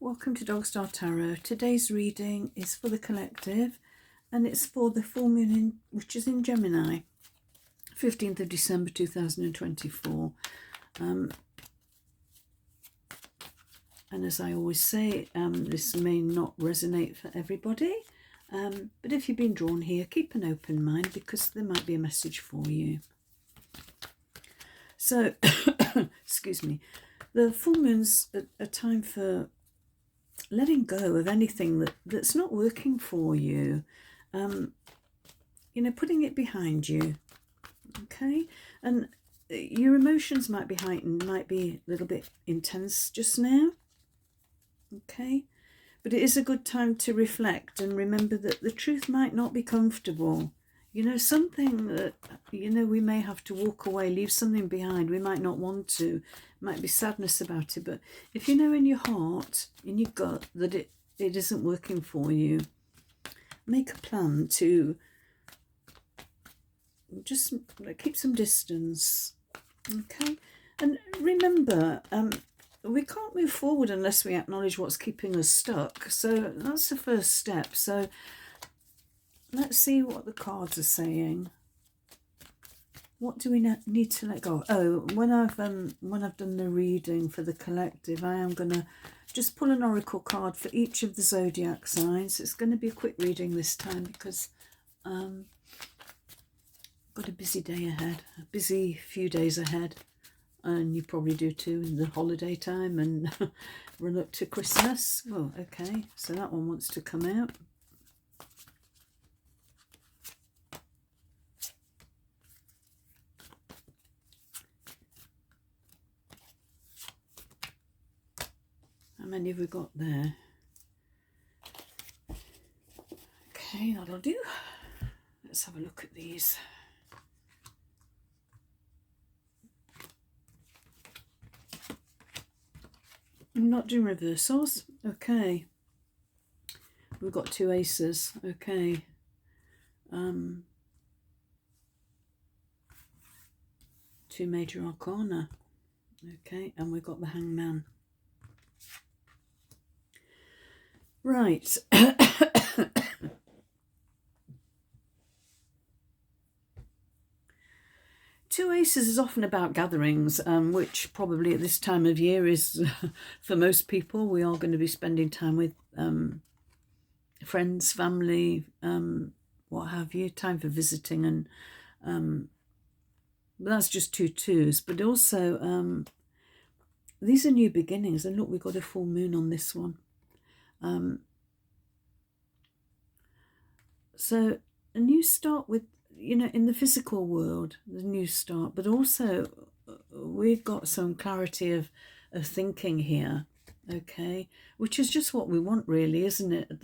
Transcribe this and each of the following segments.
Welcome to Dog Star Tarot. Today's reading is for the collective and it's for the full moon which is in Gemini, 15th of December 2024. And as I always say, this may not resonate for everybody, but if you've been drawn here, keep an open mind because there might be a message for you. So, excuse me, the full moon's a time for letting go of anything that's not working for you, putting it behind you, okay? And your emotions might be heightened, might be a little bit intense just now, okay? But it is a good time to reflect and remember that the truth might not be comfortable. Something that, we may have to walk away, leave something behind. We might not want to. Might be sadness about it. But if you know in your heart, in your gut, that it isn't working for you, make a plan to just keep some distance. Okay? And remember, we can't move forward unless we acknowledge what's keeping us stuck. So that's the first step. So let's see what the cards are saying. What do we need to let go? Oh, when I've done the reading for the collective, I am going to just pull an oracle card for each of the zodiac signs. It's going to be a quick reading this time because I've got a busy day ahead, a busy few days ahead. And you probably do too in the holiday time and run up to Christmas. Oh, okay, so that one wants to come out. How many have we got there? Okay, that'll do. Let's have a look at these. I'm not doing reversals. Okay. We've got two aces. Okay. Two major arcana. Okay, and we've got the hangman. Right. Two aces is often about gatherings, which probably at this time of year is, for most people, we are going to be spending time with friends, family, what have you, time for visiting. And but that's just two twos. But also, these are new beginnings. And look, we've got a full moon on this one. So a new start with, in the physical world, the new start, but also we've got some clarity of thinking here, okay, which is just what we want really, isn't it, at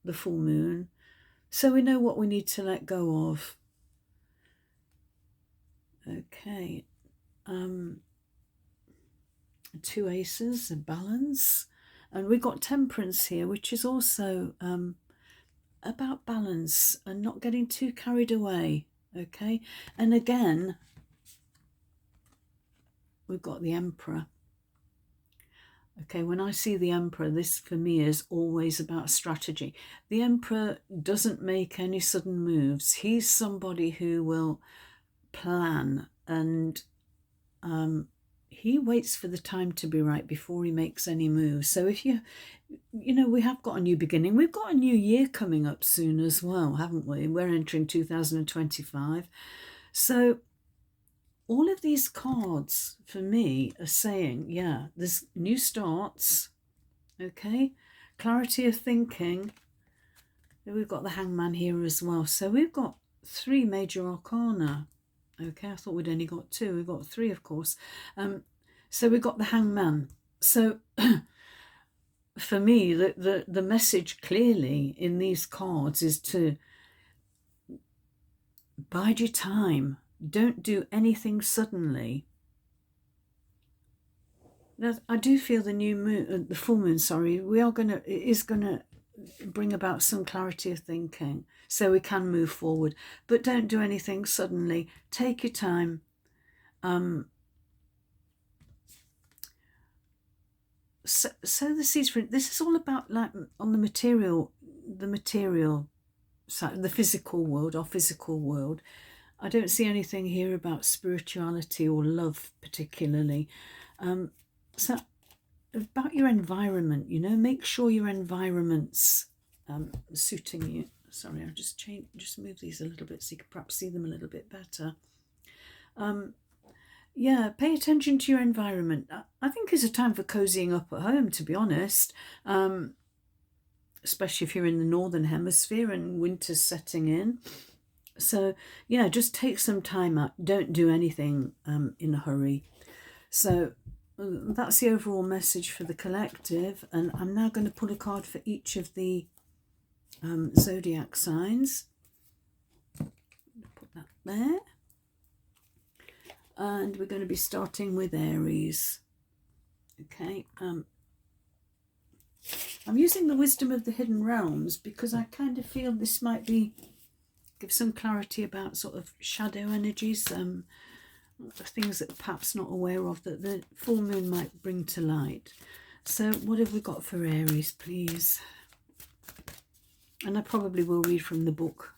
the full moon. So we know what we need to let go of. Okay, two aces, a balance, and we've got temperance here, which is also about balance and not getting too carried away, okay? And again, we've got the Emperor. Okay, when I see the Emperor, this for me is always about strategy. The Emperor doesn't make any sudden moves. He's somebody who will plan and he waits for the time to be right before he makes any moves. So if we have got a new beginning. We've got a new year coming up soon as well, haven't we? We're entering 2025. So all of these cards for me are saying, yeah, there's new starts, okay? Clarity of thinking. We've got the hangman here as well. So we've got three major arcana. Okay, I thought we'd only got two. We've got three, of course. So we've got the hangman. So for me, the message clearly in these cards is to bide your time. Don't do anything suddenly. Now, I do feel the new moon, the full moon, sorry, is gonna bring about some clarity of thinking so we can move forward. But don't do anything suddenly. Take your time. sow the seeds for it. This is all about, like, on the material side, the physical world, our physical world. I don't see anything here about spirituality or love particularly. So about your environment, you know, make sure your environment's suiting you. Sorry, I'll just move these a little bit so you can perhaps see them a little bit better. Yeah, pay attention to your environment. I think it's a time for cozying up at home, to be honest, especially if you're in the northern hemisphere and winter's setting in. So yeah, just take some time out. Don't do anything in a hurry. So that's the overall message for the collective. And I'm now going to pull a card for each of the zodiac signs. Put that there. And we're going to be starting with Aries. Okay. I'm using the wisdom of the hidden realms because I kind of feel this might give some clarity about sort of shadow energies, things that perhaps not aware of that the full moon might bring to light. So what have we got for Aries, please? And I probably will read from the book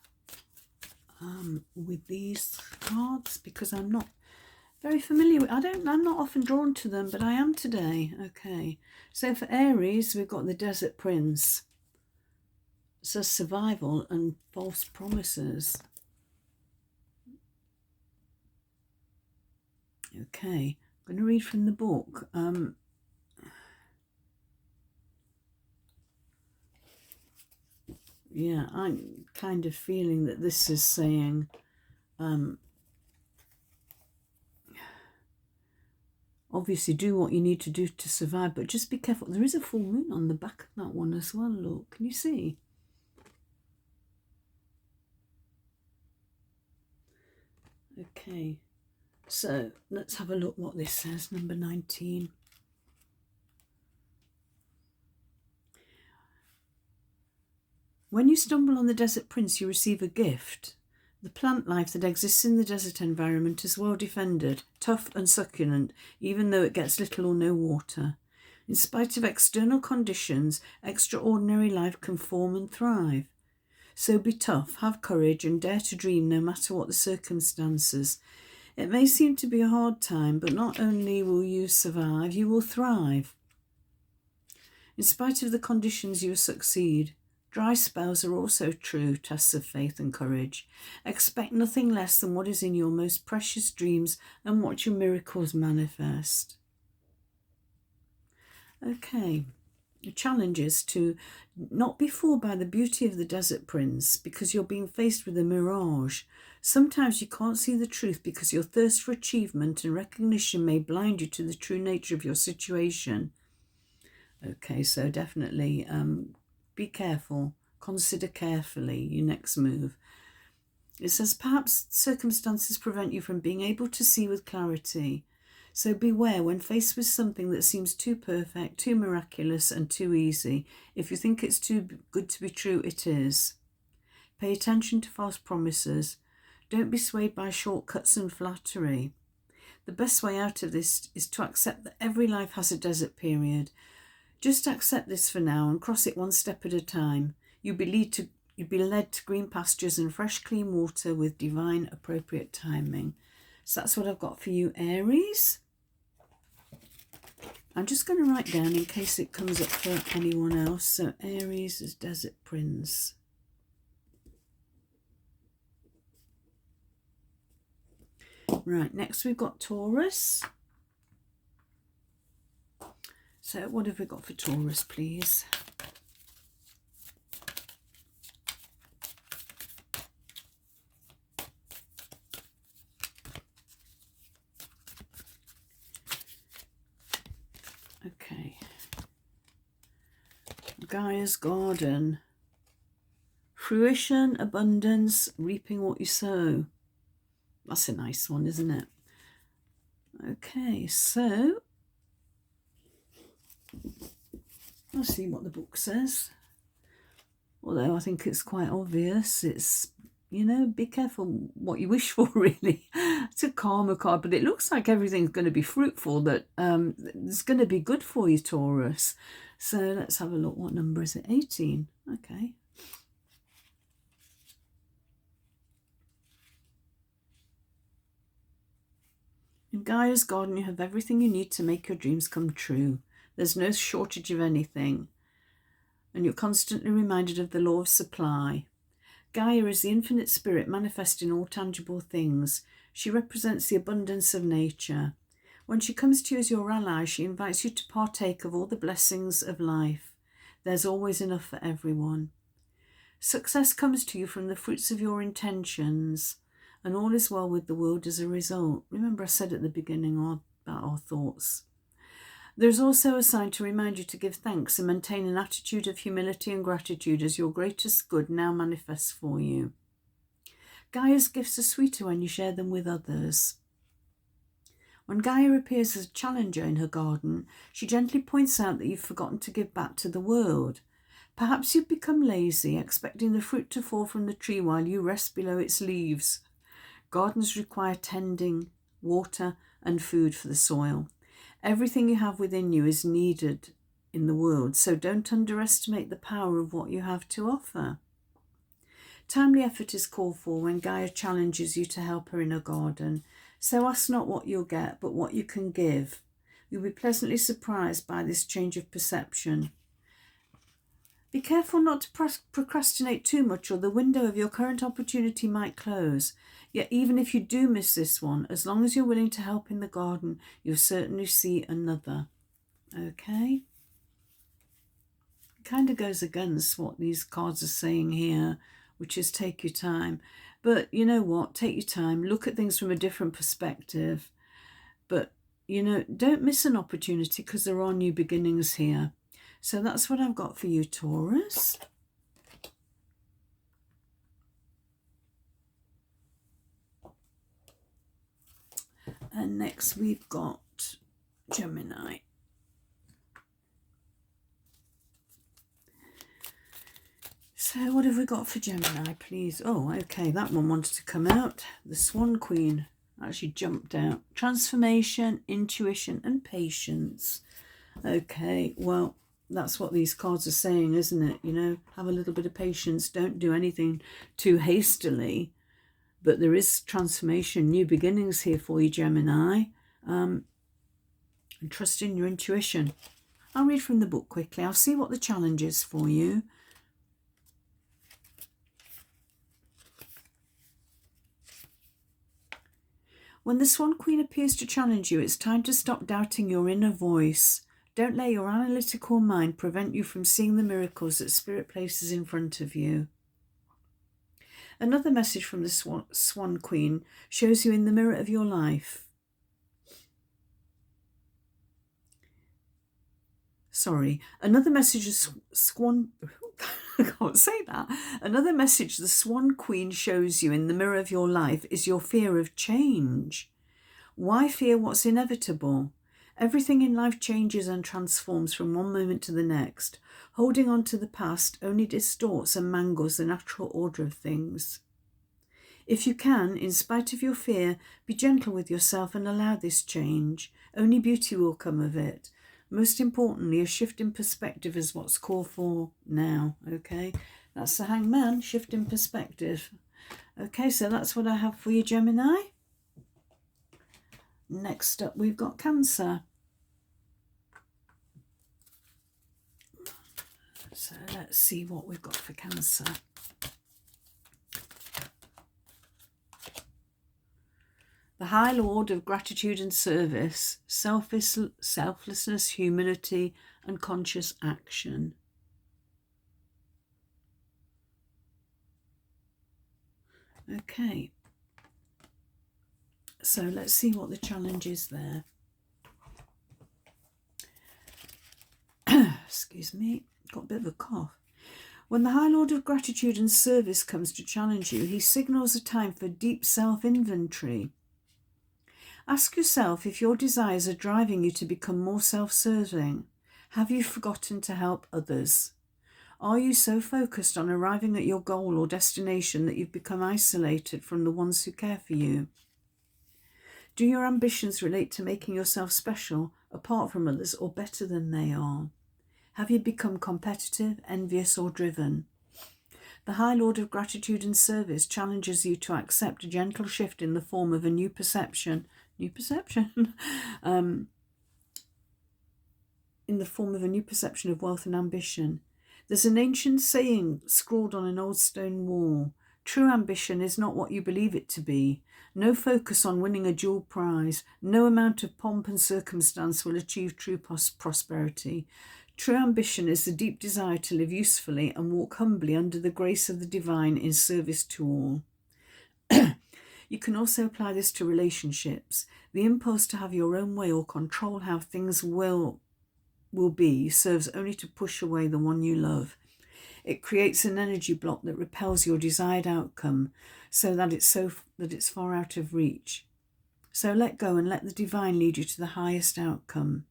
with these cards because I'm not very familiar with. I'm not often drawn to them, but I am today. Okay, so for Aries, we've got the Desert Prince. So survival and false promises. Okay, I'm going to read from the book. Yeah, I'm kind of feeling that this is saying obviously do what you need to do to survive, but just be careful. There is a full moon on the back of that one as well, look. Can you see? Okay, so let's have a look what this says, number 19. When you stumble on the Desert Prince, you receive a gift. The plant life that exists in the desert environment is well defended, tough and succulent, even though it gets little or no water. In spite of external conditions, extraordinary life can form and thrive. So be tough, have courage, and dare to dream no matter what the circumstances. It may seem to be a hard time, but not only will you survive, you will thrive. In spite of the conditions, you will succeed. Dry spells are also true tests of faith and courage. Expect nothing less than what is in your most precious dreams and watch your miracles manifest. Okay, the challenge is to not be fooled by the beauty of the Desert Prince because you're being faced with a mirage. Sometimes you can't see the truth because your thirst for achievement and recognition may blind you to the true nature of your situation. Okay, so definitely be careful. Consider carefully your next move. It says, perhaps circumstances prevent you from being able to see with clarity. So beware when faced with something that seems too perfect, too miraculous, and too easy. If you think it's too good to be true, it is. Pay attention to false promises. Don't be swayed by shortcuts and flattery. The best way out of this is to accept that every life has a desert period. Just accept this for now and cross it one step at a time. You'll be led to green pastures and fresh, clean water with divine, appropriate timing. So that's what I've got for you, Aries. I'm just going to write down in case it comes up for anyone else. So Aries is Desert Prince. Right, next we've got Taurus. So what have we got for Taurus, please? Okay. Gaia's Garden. Fruition, abundance, reaping what you sow. That's a nice one, isn't it? Okay, so let's see what the book says. Although I think it's quite obvious. It's you know, be careful what you wish for, really. It's a karma card, but it looks like everything's going to be fruitful, that it's going to be good for you, Taurus. So let's have a look. What number is it? 18. Okay. In Gaia's garden, you have everything you need to make your dreams come true. There's no shortage of anything. And you're constantly reminded of the law of supply. Gaia is the infinite spirit manifest in all tangible things. She represents the abundance of nature. When she comes to you as your ally, she invites you to partake of all the blessings of life. There's always enough for everyone. Success comes to you from the fruits of your intentions, and all is well with the world as a result. Remember I said at the beginning about our thoughts. There's also a sign to remind you to give thanks and maintain an attitude of humility and gratitude as your greatest good now manifests for you. Gaia's gifts are sweeter when you share them with others. When Gaia appears as a challenger in her garden, she gently points out that you've forgotten to give back to the world. Perhaps you've become lazy, expecting the fruit to fall from the tree while you rest below its leaves. Gardens require tending, water, and food for the soil. Everything you have within you is needed in the world, so don't underestimate the power of what you have to offer. Timely effort is called for when Gaia challenges you to help her in her garden. So ask not what you'll get, but what you can give. You'll be pleasantly surprised by this change of perception. Be careful not to procrastinate too much, or the window of your current opportunity might close. Yet even if you do miss this one, as long as you're willing to help in the garden, you'll certainly see another. Okay? It kind of goes against what these cards are saying here, which is take your time. But you know what? Take your time. Look at things from a different perspective. But, you know, don't miss an opportunity because there are new beginnings here. So that's what I've got for you, Taurus. And next we've got Gemini. So what have we got for Gemini, please? Oh, okay, that one wanted to come out. The Swan Queen actually jumped out. Transformation, intuition, and patience. Okay, well, that's what these cards are saying, isn't it? You know, have a little bit of patience. Don't do anything too hastily. But there is transformation, new beginnings here for you, Gemini. And trust in your intuition. I'll read from the book quickly. I'll see what the challenge is for you. When the Swan Queen appears to challenge you, it's time to stop doubting your inner voice. Don't let your analytical mind prevent you from seeing the miracles that Spirit places in front of you. Another message from the Swan Queen shows you in the mirror of your life. Another message I can't say that. Another message the Swan Queen shows you in the mirror of your life is your fear of change. Why fear what's inevitable? Everything in life changes and transforms from one moment to the next. Holding on to the past only distorts and mangles the natural order of things. If you can, in spite of your fear, be gentle with yourself and allow this change. Only beauty will come of it. Most importantly, a shift in perspective is what's called for now, okay? That's the Hangman, shift in perspective. Okay, so that's what I have for you, Gemini. Next up, we've got Cancer. So let's see what we've got for Cancer. The High Lord of Gratitude and Service, selflessness, humility, and conscious action. Okay. So let's see what the challenge is there. Excuse me, got a bit of a cough. When the High Lord of Gratitude and Service comes to challenge you, he signals a time for deep self-inventory. Ask yourself if your desires are driving you to become more self-serving. Have you forgotten to help others? Are you so focused on arriving at your goal or destination that you've become isolated from the ones who care for you? Do your ambitions relate to making yourself special, apart from others, or better than they are? Have you become competitive, envious, or driven? The High Lord of Gratitude and Service challenges you to accept a gentle shift in the form of a new perception. In the form of a new perception of wealth and ambition. There's an ancient saying scrawled on an old stone wall. True ambition is not what you believe it to be. No focus on winning a jewel prize. No amount of pomp and circumstance will achieve true prosperity. True ambition is the deep desire to live usefully and walk humbly under the grace of the divine in service to all. You can also apply this to relationships. The impulse to have your own way or control how things will be serves only to push away the one you love. It creates an energy block that repels your desired outcome so that it's far out of reach. So let go and let the divine lead you to the highest outcome.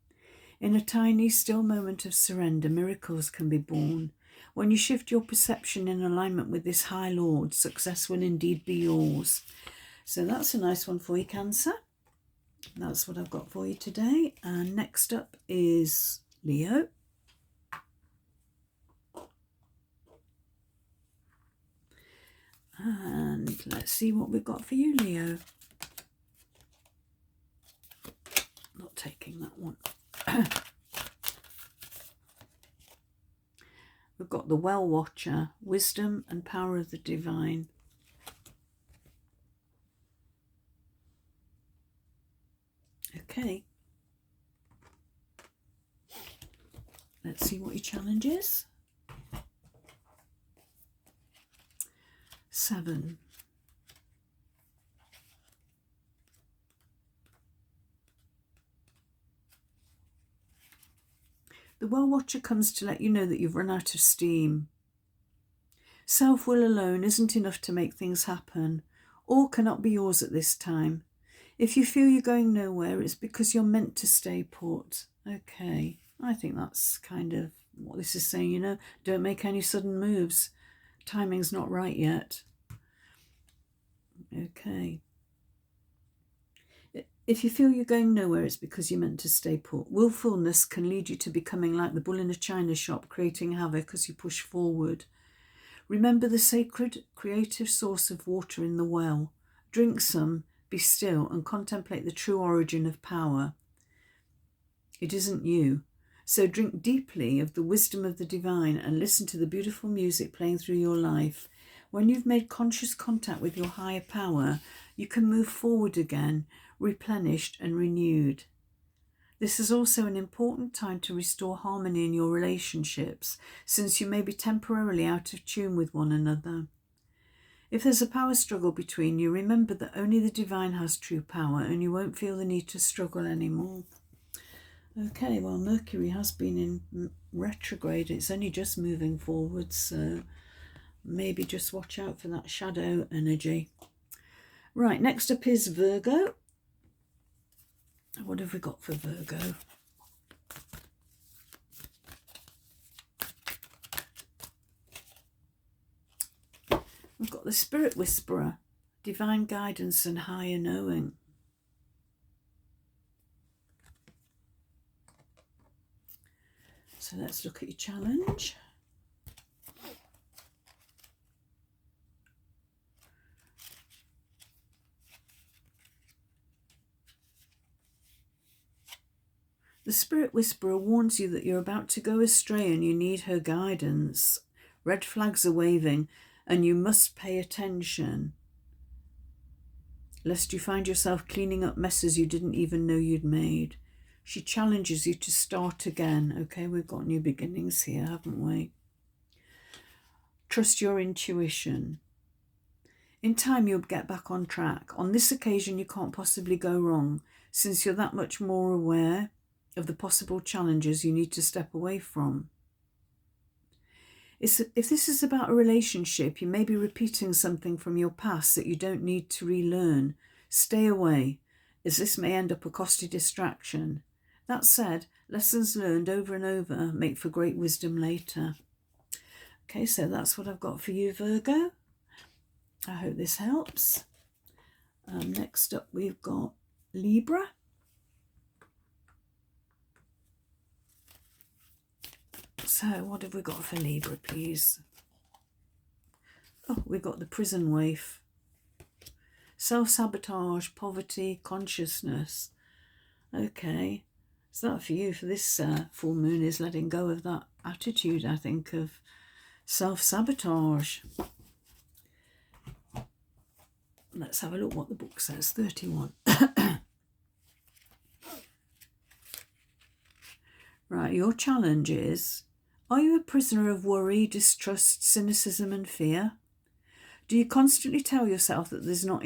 In a tiny, still moment of surrender, miracles can be born. When you shift your perception in alignment with this High Lord, success will indeed be yours. So that's a nice one for you, Cancer. That's what I've got for you today. And next up is Leo. And let's see what we've got for you, Leo. Not taking that one. We've got the Well Watcher, Wisdom and Power of the Divine. Okay. Let's see what your challenge is. 7. The Well Watcher comes to let you know that you've run out of steam. Self-will alone isn't enough to make things happen. All cannot be yours at this time. If you feel you're going nowhere, it's because you're meant to stay put. Okay, I think that's kind of what this is saying, you know. Don't make any sudden moves. Timing's not right yet. Okay. If you feel you're going nowhere, it's because you're meant to stay put. Willfulness can lead you to becoming like the bull in a china shop, creating havoc as you push forward. Remember the sacred, creative source of water in the well. Drink some, be still, and contemplate the true origin of power. It isn't you. So drink deeply of the wisdom of the divine and listen to the beautiful music playing through your life. When you've made conscious contact with your higher power, you can move forward again, replenished and renewed. This is also an important time to restore harmony in your relationships, since you may be temporarily out of tune with one another. If there's a power struggle between you, remember that only the divine has true power and you won't feel the need to struggle anymore. Okay, well, Mercury has been in retrograde. It's only just moving forward, so maybe just watch out for that shadow energy. Right, next up is Virgo. What have we got for Virgo? We've got the Spirit Whisperer, Divine Guidance and Higher Knowing. So let's look at your challenge. The Spirit Whisperer warns you that you're about to go astray and you need her guidance. Red flags are waving and you must pay attention, lest you find yourself cleaning up messes you didn't even know you'd made. She challenges you to start again. Okay, we've got new beginnings here, haven't we? Trust your intuition. In time, you'll get back on track. On this occasion, you can't possibly go wrong, since you're that much more aware of the possible challenges you need to step away from. If this is about a relationship, you may be repeating something from your past that you don't need to relearn. Stay away, as this may end up a costly distraction. That said, lessons learned over and over make for great wisdom later. Okay, so that's what I've got for you, Virgo. I hope this helps. Next up, we've got Libra. So what have we got for Libra, please? Oh, we've got the prison waif. Self-sabotage, poverty, consciousness. Okay, so that for you for this full moon is letting go of that attitude, I think, of self-sabotage. Let's have a look what the book says. 31. Right, your challenge is, are you a prisoner of worry, distrust, cynicism and fear? Do you constantly tell yourself that there's not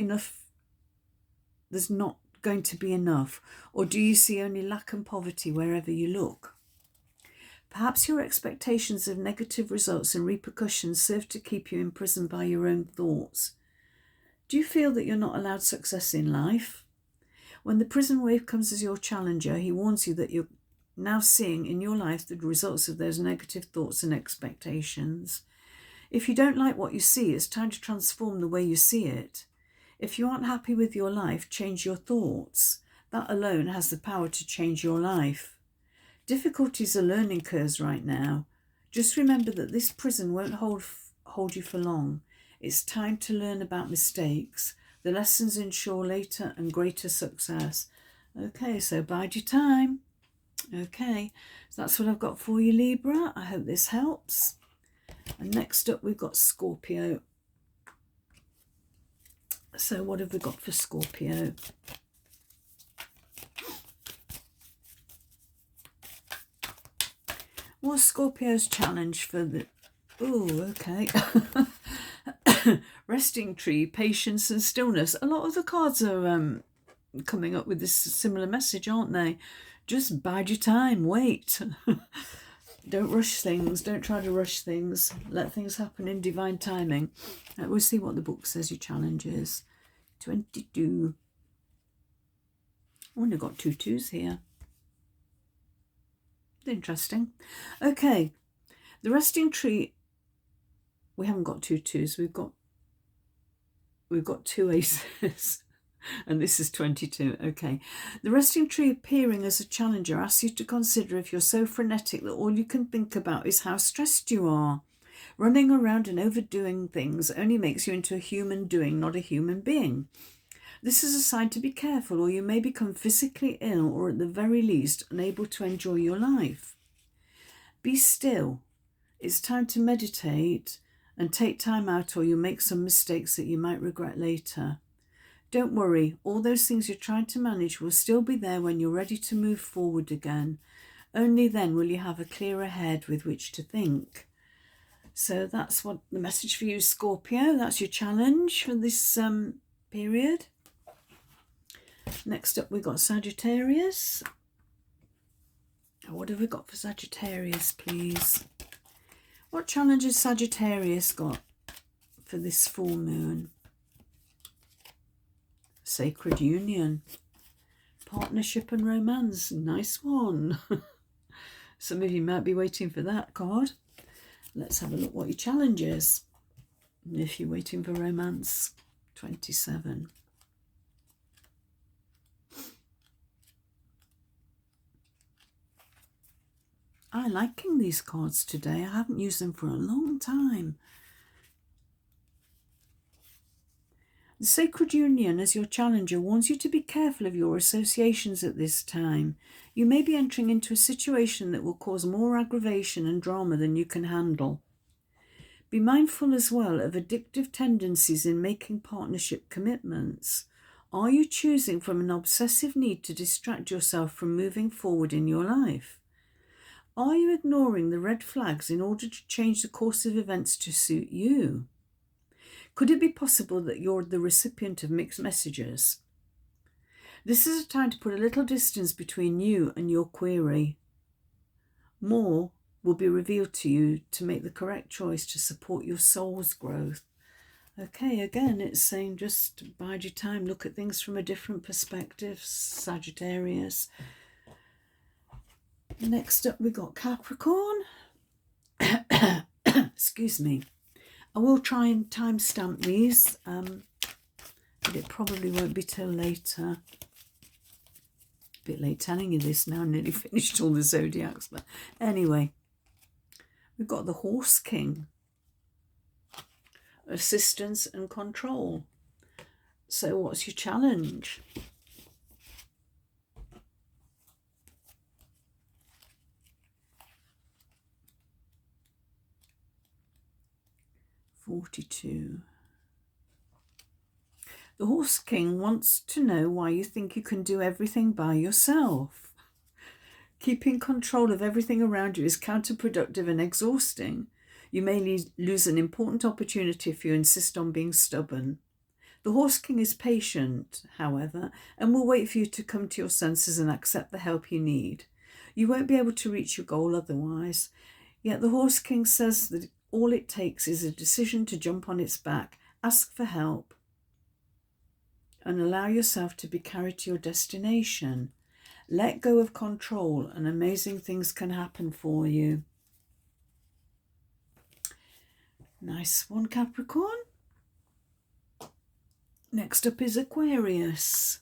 going to be enough? Or do you see only lack and poverty wherever you look? Perhaps your expectations of negative results and repercussions serve to keep you imprisoned by your own thoughts. Do you feel that you're not allowed success in life? When the prison wave comes as your challenger, he warns you that you're now seeing in your life the results of those negative thoughts and expectations. If you don't like what you see, it's time to transform the way you see it. If you aren't happy with your life, change your thoughts. That alone has the power to change your life. Difficulties are learning curves right now. Just remember that this prison won't hold you for long. It's time to learn about mistakes. The lessons ensure later and greater success. Okay, so bide your time. Okay, so that's what I've got for you, Libra. I hope this helps. And next up, we've got Scorpio. So what have we got for Scorpio? What's Scorpio's challenge for the... Oh, okay. Resting tree, patience and stillness. A lot of the cards are coming up with this similar message, aren't they? Just bide your time, wait. Don't rush things, don't try to rush things. Let things happen in divine timing. We'll see what the book says your challenge is. 22. I've only got 2 2s here. Interesting. Okay, the resting tree. We haven't got 2 2s. We've got 2 aces. And this is 22. Okay. The resting tree appearing as a challenger asks you to consider if you're so frenetic that all you can think about is how stressed you are. Running around and overdoing things only makes you into a human doing, not a human being. This is a sign to be careful, or you may become physically ill or at the very least unable to enjoy your life. Be still. It's time to meditate and take time out, or you'll make some mistakes that you might regret later. Don't worry, all those things you're trying to manage will still be there when you're ready to move forward again. Only then will you have a clearer head with which to think. So that's what the message for you, Scorpio. That's your challenge for this period. Next up, we've got Sagittarius. What have we got for Sagittarius, please? What challenge has Sagittarius got for this full moon? Sacred union, partnership and romance. Nice one. Some of you might be waiting for that card. Let's have a look what your challenge is. If you're waiting for romance, 27. I'm liking these cards today. I haven't used them for a long time. The Sacred Union, as your challenger, warns you to be careful of your associations at this time. You may be entering into a situation that will cause more aggravation and drama than you can handle. Be mindful as well of addictive tendencies in making partnership commitments. Are you choosing from an obsessive need to distract yourself from moving forward in your life? Are you ignoring the red flags in order to change the course of events to suit you? Could it be possible that you're the recipient of mixed messages? This is a time to put a little distance between you and your query. More will be revealed to you to make the correct choice to support your soul's growth. Okay, again, it's saying just bide your time, look at things from a different perspective, Sagittarius. Next up, we got Capricorn. Excuse me. I will try and timestamp these, but it probably won't be till later. A bit late telling you this now, nearly finished all the zodiacs. But anyway, we've got the Horse King. Assistance and control. So what's your challenge? $42. The Horse King wants to know why you think you can do everything by yourself. Keeping control of everything around you is counterproductive and exhausting. You may lose an important opportunity if you insist on being stubborn. The Horse King is patient, however, and will wait for you to come to your senses and accept the help you need. You won't be able to reach your goal otherwise. Yet the Horse King says that all it takes is a decision to jump on its back, ask for help, and allow yourself to be carried to your destination. Let go of control and amazing things can happen for you. Nice one, Capricorn. Next up is Aquarius.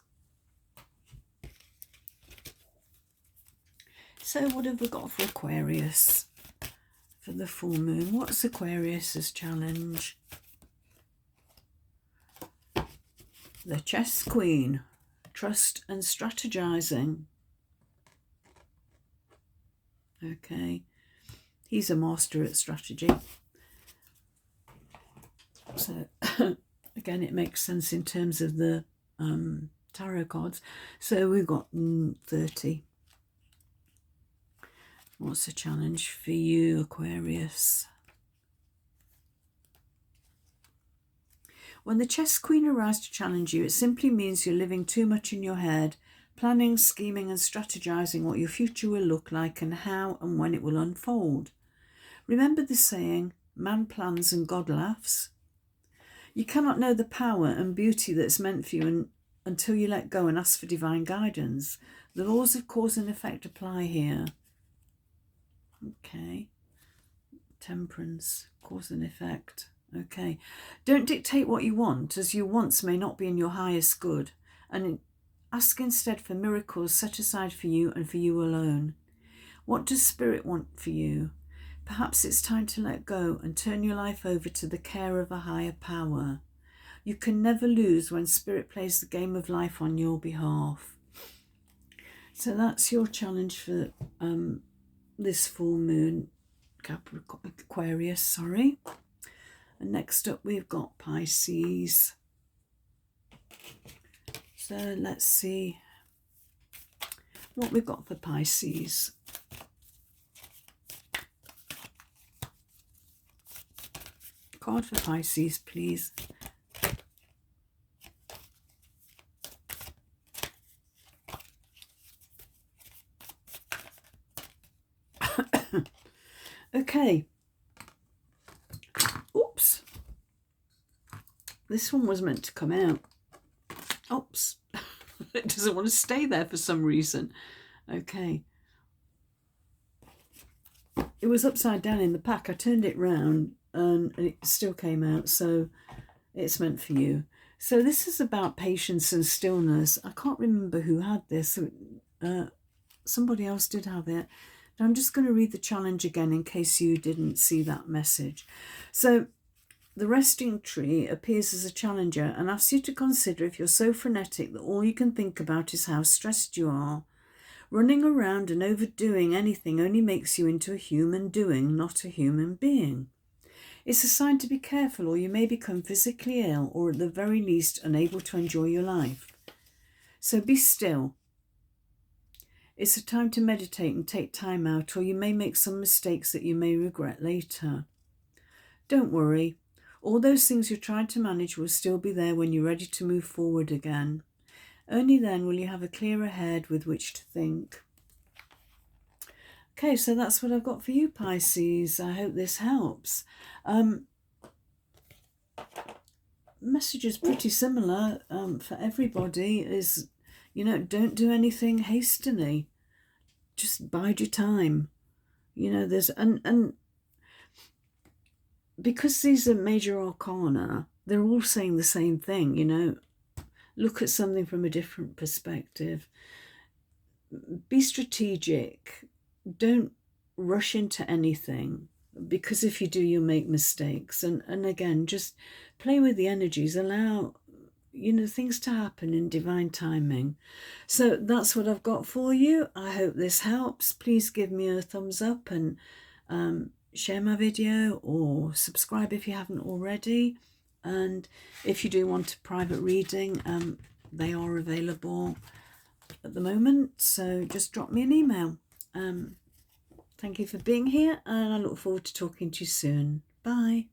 So what have we got for Aquarius? For the full moon, what's Aquarius's challenge? The Chess Queen. Trust and strategizing. Okay. He's a master at strategy. So, again, it makes sense in terms of the tarot cards. So we've got 30. What's the challenge for you, Aquarius? When the Chess Queen arrives to challenge you, it simply means you're living too much in your head, planning, scheming and strategizing what your future will look like and how and when it will unfold. Remember the saying, man plans and God laughs? You cannot know the power and beauty that's meant for you until you let go and ask for divine guidance. The laws of cause and effect apply here. Okay. Temperance, cause and effect. Okay. Don't dictate what you want, as your wants may not be in your highest good. And ask instead for miracles set aside for you and for you alone. What does Spirit want for you? Perhaps it's time to let go and turn your life over to the care of a higher power. You can never lose when Spirit plays the game of life on your behalf. So that's your challenge for this full moon, Aquarius, sorry. And next up we've got Pisces. So let's see what we've got for Pisces. Card for Pisces, please. Okay. Oops. This one was meant to come out. Oops. It doesn't want to stay there for some reason. Okay. It was upside down in the pack. I turned it round and it still came out, so it's meant for you. So this is about patience and stillness. I can't remember who had this. Somebody else did have it. I'm just going to read the challenge again in case you didn't see that message. So the resting tree appears as a challenger and asks you to consider if you're so frenetic that all you can think about is how stressed you are. Running around and overdoing anything only makes you into a human doing, not a human being. It's a sign to be careful, or you may become physically ill or at the very least unable to enjoy your life. So be still. It's a time to meditate and take time out, or you may make some mistakes that you may regret later. Don't worry. All those things you're trying to manage will still be there when you're ready to move forward again. Only then will you have a clearer head with which to think. Okay, so that's what I've got for you, Pisces. I hope this helps. Message is pretty similar for everybody. Is, you know, don't do anything hastily. Just bide your time. You know, there's and because these are major arcana, they're all saying the same thing, you know. Look at something from a different perspective. Be strategic. Don't rush into anything, because if you do, you'll make mistakes. And again, just play with the energies. Allow, you know, things to happen in divine timing. So that's what I've got for you. I hope this helps. Please give me a thumbs up and share my video, or subscribe if you haven't already. And if you do want a private reading, they are available at the moment, so just drop me an email. Thank you for being here, and I look forward to talking to you soon. Bye.